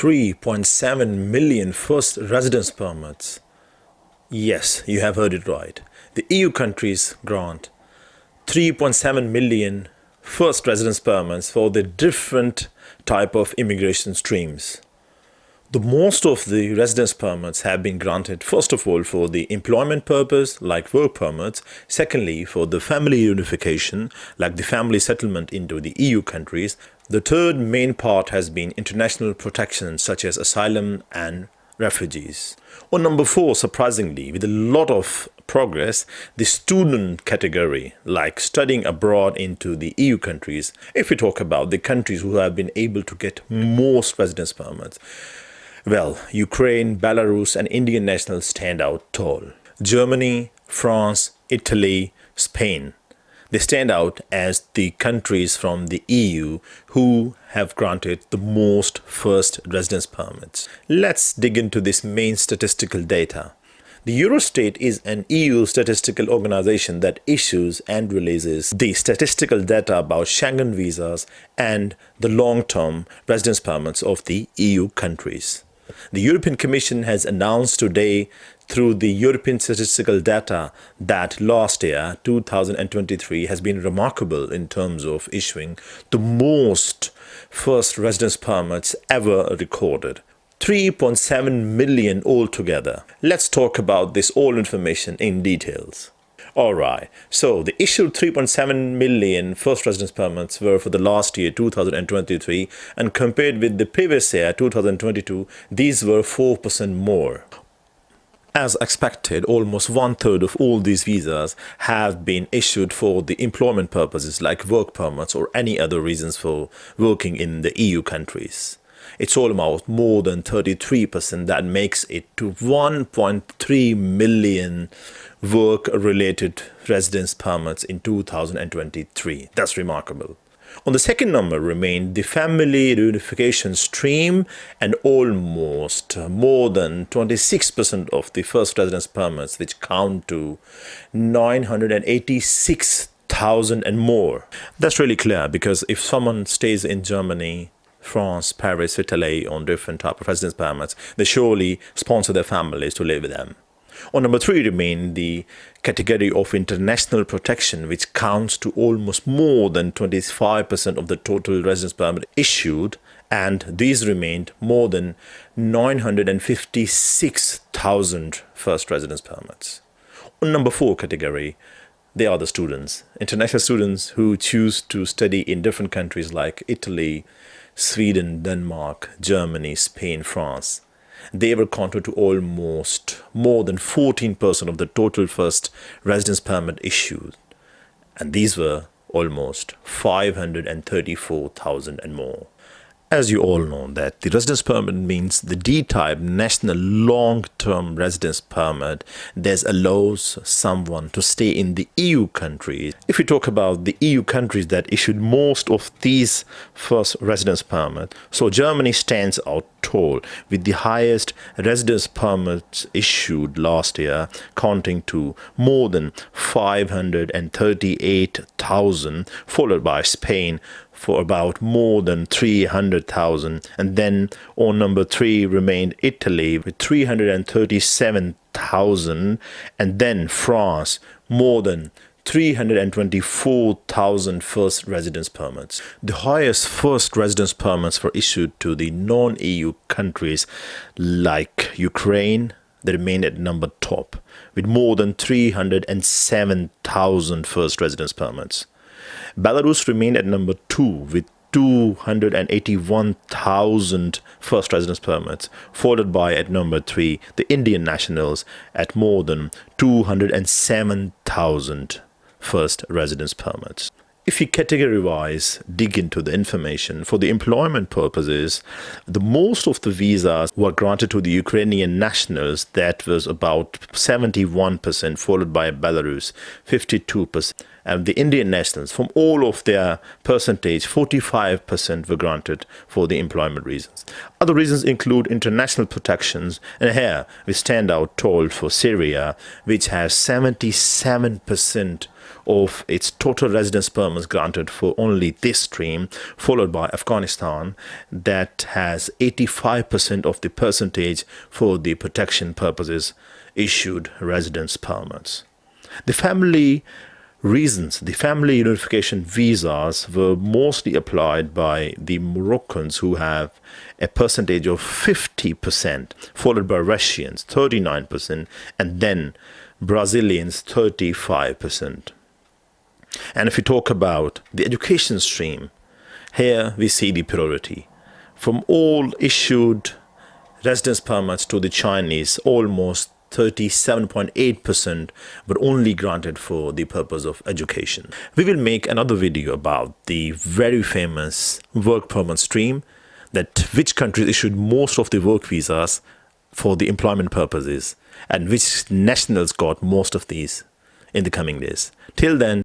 3.7 million first residence permits. Yes, you have heard it right. The EU countries grant 3.7 million first residence permits for the different type of immigration streams. The most of the residence permits have been granted, first of all, for the employment purpose, like work permits. Secondly, for the family unification, like the family settlement into the EU countries. The third main part has been international protection, such as asylum and refugees. On number 4, surprisingly, with a lot of progress, the student category, like studying abroad into the EU countries. If we talk about the countries who have been able to get most residence permits, well, Ukraine, Belarus and Indian nationals stand out tall. Germany, France, Italy, Spain. They stand out as the countries from the EU who have granted the most first residence permits. Let's dig into this main statistical data. The Eurostat is an EU statistical organization that issues and releases the statistical data about Schengen visas and the long-term residence permits of the EU countries. The European Commission has announced today through the European statistical data that last year, 2023, has been remarkable in terms of issuing the most first residence permits ever recorded. 3.7 million altogether. Let's talk about this all information in details. Alright, so the issued 3.7 million first residence permits were for the last year 2023, and compared with the previous year 2022, these were 4% more. As expected, almost 1/3 of all these visas have been issued for the employment purposes like work permits or any other reasons for working in the EU countries. It's almost more than 33%. That makes it to 1.3 million work-related residence permits in 2023. That's remarkable. On the second number remained the family reunification stream, and almost more than 26% of the first residence permits, which count to 986,000 and more. That's really clear, because if someone stays in Germany, France, Paris, Italy on different type of residence permits, they surely sponsor their families to live with them. On number 3 remained the category of international protection, which counts to almost more than 25% of the total residence permit issued, and these remained more than 956,000 first residence permits. On number 4 category, they are the students, international students who choose to study in different countries like Italy, Sweden, Denmark, Germany, Spain, France. They were counted to almost more than 14% of the total first residence permit issued. And these were almost 534,000 and more. As you all know, that the residence permit means the D-type national long-term residence permit that allows someone to stay in the EU countries. If we talk about the EU countries that issued most of these first residence permits, so Germany stands out tall with the highest residence permits issued last year, counting to more than 538,000, followed by Spain for about more than 300,000, and then on number 3 remained Italy with 337,000, and then France more than 324,000 first residence permits. The highest first residence permits were issued to the non-EU countries like Ukraine. They remained at number top with more than 307,000 first residence permits. Belarus remained at number 2 with 281,000 first residence permits, followed by at number 3 the Indian nationals at more than 207,000 first residence permits. If you category-wise dig into the information, for the employment purposes, the most of the visas were granted to the Ukrainian nationals. That was about 71%, followed by Belarus, 52%. And the Indian nationals, from all of their percentage, 45% were granted for the employment reasons. Other reasons include international protections, and here we stand out tall for Syria, which has 77% of its total residence permits granted for only this stream, followed by Afghanistan, that has 85% of the percentage for the protection purposes issued residence permits. The family unification visas were mostly applied by the Moroccans, who have a percentage of 50%, followed by Russians 39%, and then Brazilians 35%. And if we talk about the education stream, here we see the priority. From all issued residence permits to the Chinese, almost 37.8% were only granted for the purpose of education. We will make another video about the very famous work permit stream, that which countries issued most of the work visas for the employment purposes and which nationals got most of these in the coming days. Till then,